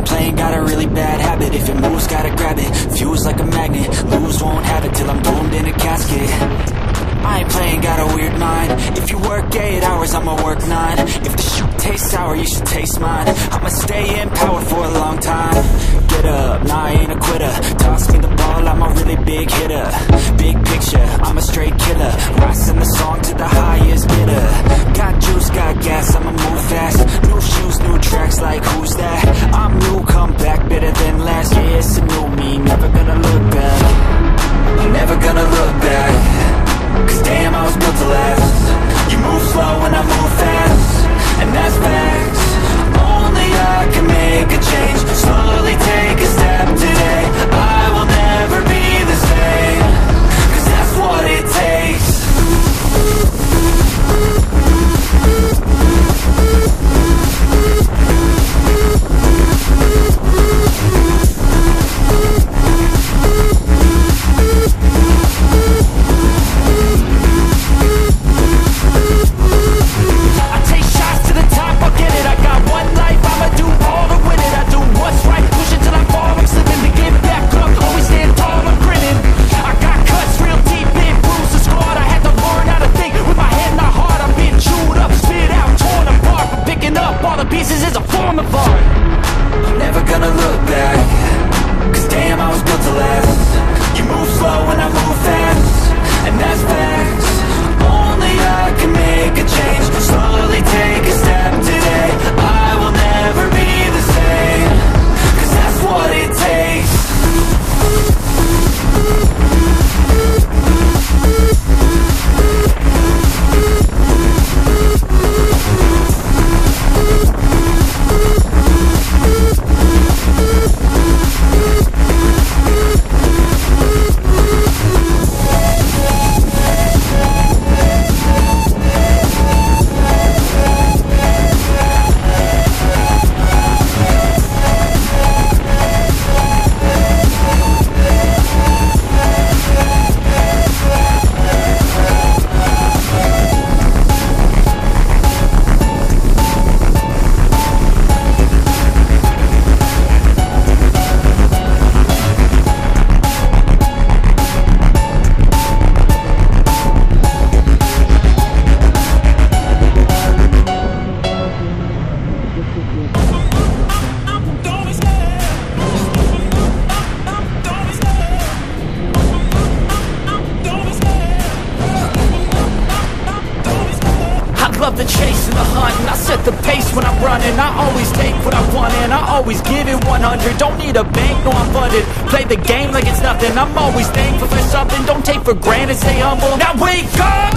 I'm playing, got a really bad habit. If it moves, gotta grab it. Fuse like a magnet, lose, won't have it till I'm doomed in a casket. I ain't playing, got a weird mind. If you work 8 hours, I'ma work 9. If the shoot tastes sour, you should taste mine. I'ma stay in power for a long time. Get up, nah, I ain't a quitter. Toss me the ball, I'm a really big hitter. Big picture, I'm a straight killer. Rising the song to the highest bidder. Got juice, got gas, I'ma move fast. New shoes, new tracks, like who's that? I'm new, come back, better than last. Yeah, it's a new me, never gonna look back. Never gonna look back. Cause damn, I was built to last. You move slow and I move fast, and that's facts. Only I can make a change. Slowly take a step today. I will never be the same. Cause that's what it takes. The chase and the hunt, and I set the pace when I'm running. I always take what I want and I always give it 100. Don't need a bank, no I'm funded. Play the game like it's nothing. I'm always thankful for something. Don't take for granted, stay humble. Now wake up!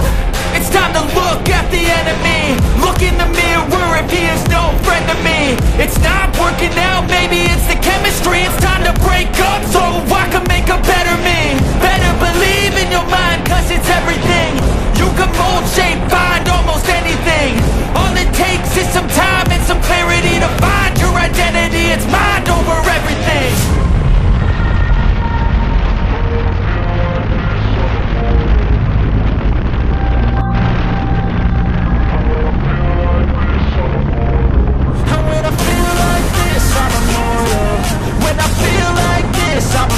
It's time to look at the enemy. Look in the mirror if he is no friend to me. It's not working out, maybe it's the chemistry. It's time to break up so I can make a better me. Better believe in your mind, cause it's everything. You can mold, shape, find almost anything. All it takes is some time and some clarity to find your identity. It's mind over everything. And when I feel like this, I'm immortal. When I feel like this, I'm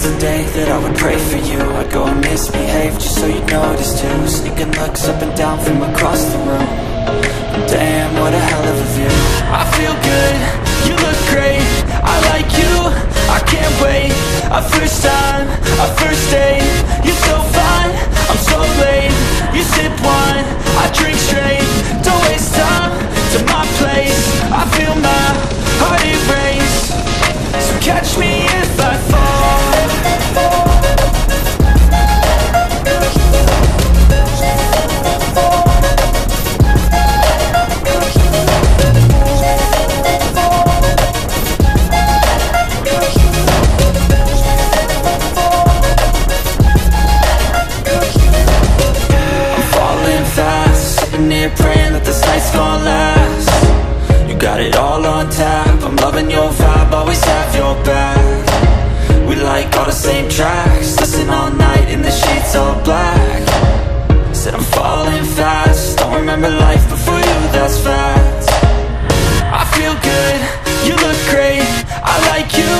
night's the day that I would pray for you. I'd go and misbehave just so you'd notice too. Sneaking looks up and down from across the room. Damn, what a hell of a view. I feel good, you look great, I like you, I can't wait. A first time, a first date, you're so fine, I'm so late. You sip wine, I drink straight. Don't waste time to my place. I feel my heart erase. So catch me if I fall. Praying that this night's gonna last. You got it all on tap, I'm loving your vibe, always have your back. We like all the same tracks, listen all night in the sheets all black. Said I'm falling fast, don't remember life before you, that's fact. I feel good, you look great, I like you,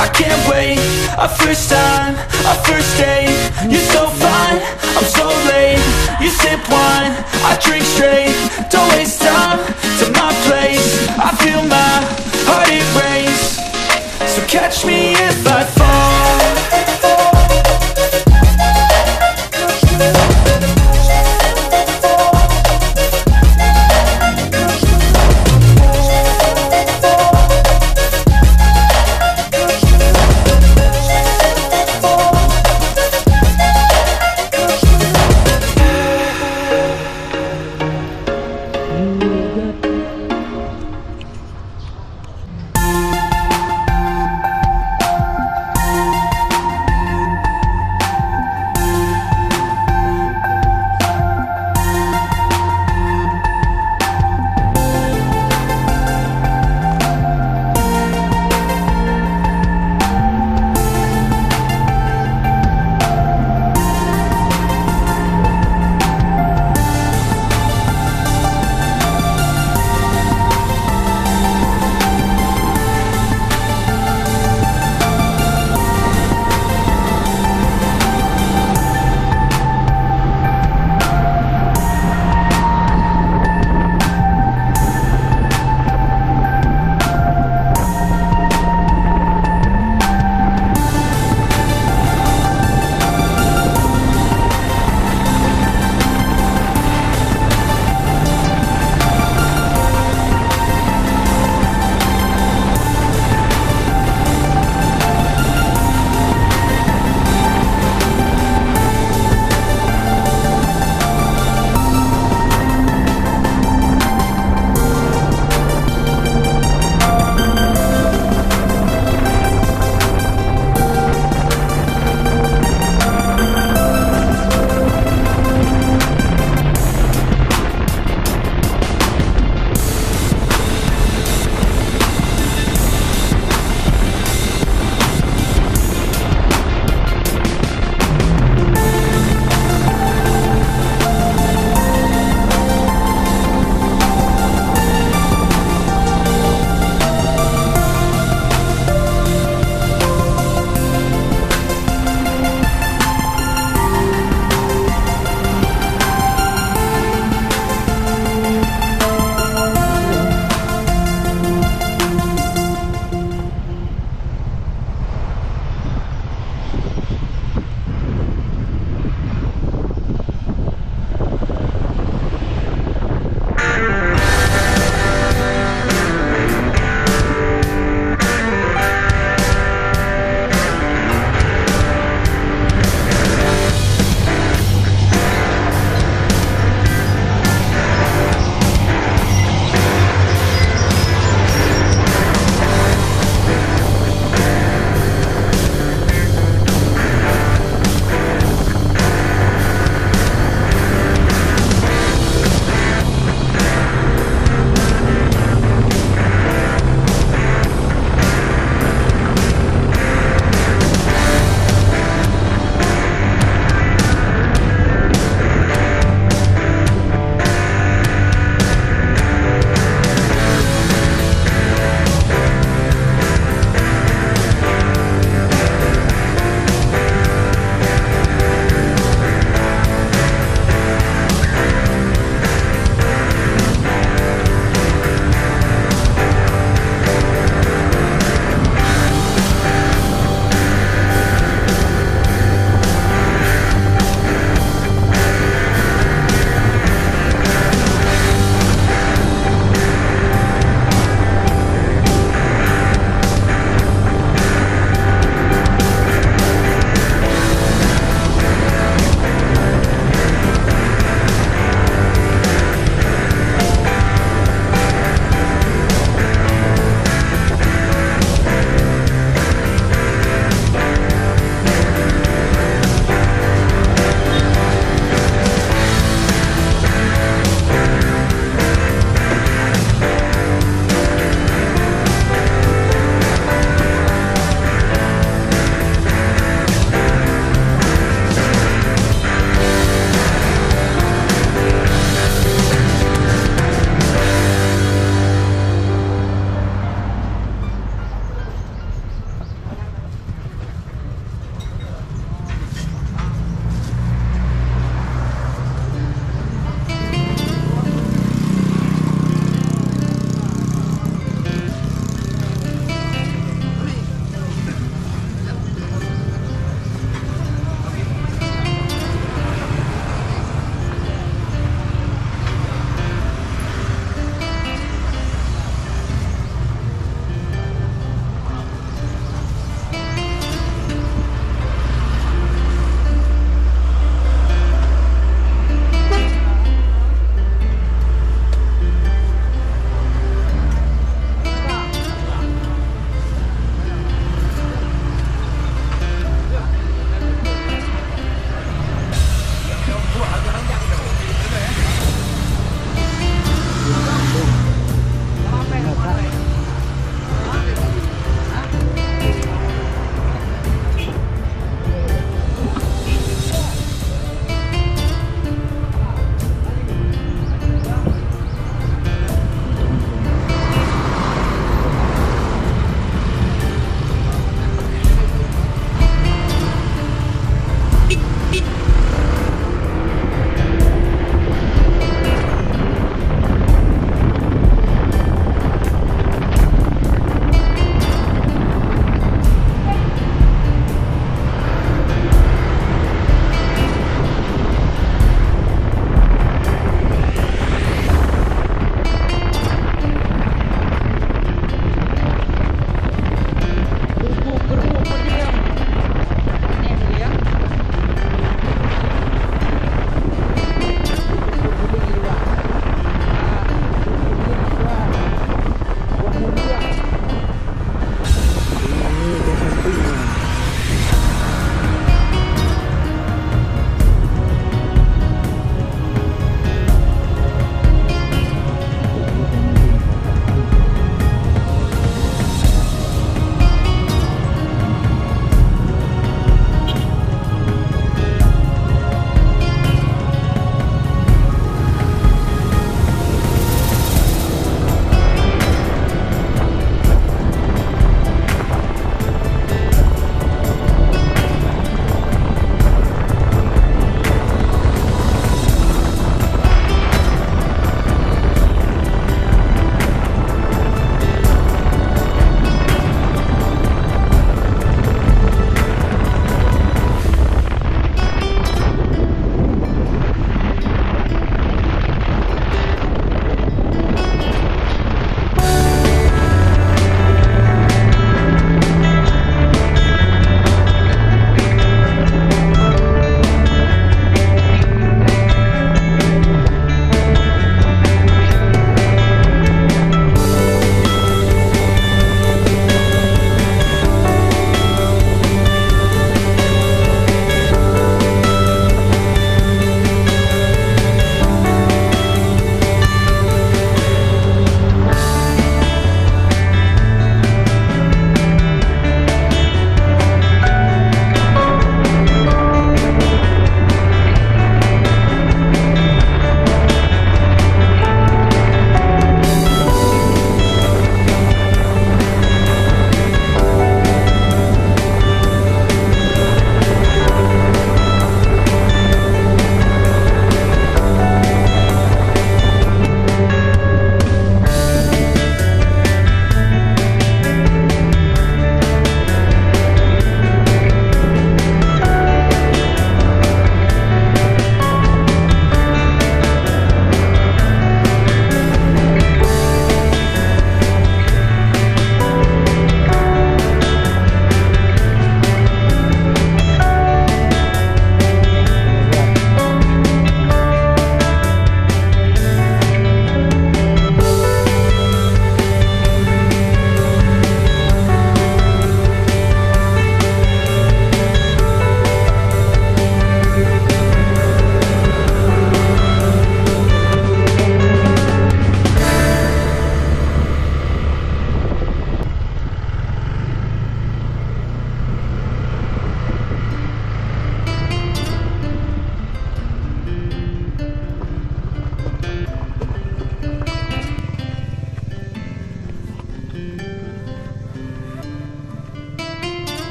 I can't wait. A first time, a first date, you're so fine, I'm so late. You sip wine, I drink straight. Don't waste time to my place. I feel my heart erase. So catch me if I fall.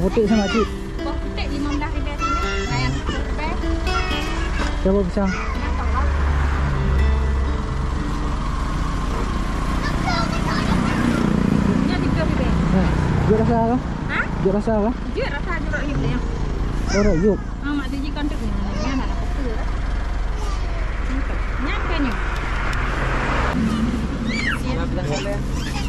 Bawang putih sama cik. Bawang putih RM15 ni. Layan RM10. Coba pisang. Nya RM3. Nah, dia rasa apa? Ha? Dia rasa apa? Dia rasa jeruk yuk dia. Orang yuk. Mak dia jikan tu ni. Mana nak apa? Nyampe ni. Siap.